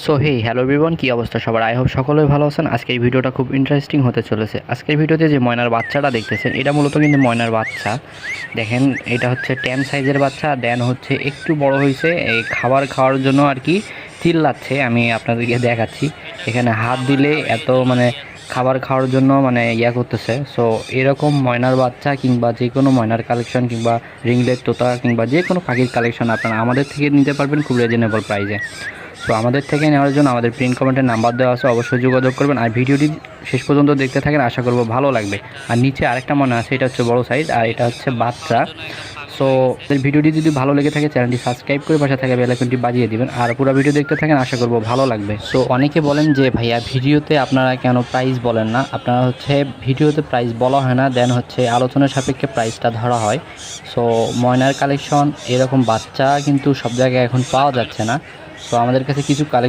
So hey hello everyone, কী অবস্থা সবার? I hope সকলেই ভালো আছেন। আজকে এই ভিডিওটা খুব ইন্টারেস্টিং হতে চলেছে। আজকের ভিডিওতে যে ময়নার বাচ্চাটা দেখতেছেন, এটা মূলত কিন্তু ময়নার বাচ্চা। দেখেন, এটা হচ্ছে 10 সাইজের বাচ্চা। দেন হচ্ছে একটু বড় হয়েছে, এই খাবার খাওয়ার জন্য আর কি চিল্লাচ্ছে। আমি আপনাদেরকে দেখাচ্ছি, এখানে হাত দিলে এত খাবার খাওয়ার জন্য ইয়া করতেছে। সো এরকম ময়নার বাচ্চা কিংবা যে কোনো ময়নার কালেকশন কিংবা রিংলেট তোতা কিংবা যে কোনো পাখির কালেকশন আপনারা আমাদের থেকে নিতে পারবেন খুব রিজনেবল প্রাইসে। সো আমাদের থেকে নেওয়ার জন্য আমাদের প্রিন্ট কমেন্টের নাম্বার দেওয়া আছে, অবশ্যই যোগাযোগ করবেন। আর ভিডিওটি শেষ পর্যন্ত দেখতে থাকেন, আশা করব ভালো লাগবে। আর নিচে আরেকটা মনে আছে, এটা হচ্ছে বড় সাইজ আর এটা হচ্ছে বাচ্চা। সো ভিডিওটি যদি ভালো লেগে থাকে চ্যানেলটি সাবস্ক্রাইব করে পাশে থাকা বেল আইকনটি বাজিয়ে দিবেন। আর পুরো ভিডিও দেখতে থাকেন, আশা করব ভালো লাগবে। সো অনেকে বলেন যে ভাইয়া ভিডিওতে আপনারা কেন প্রাইস বলেন না? আপনারা হচ্ছে ভিডিওতে প্রাইস বলা হয় না, দেন হচ্ছে আলোচনার সাপেক্ষে প্রাইসটা ধরা হয়। সো ময়নার কালেকশন এরকম বাচ্চা কিন্তু সব জায়গায় এখন পাওয়া যাচ্ছে না। সো আমাদের কাছে কিছু কালেকশন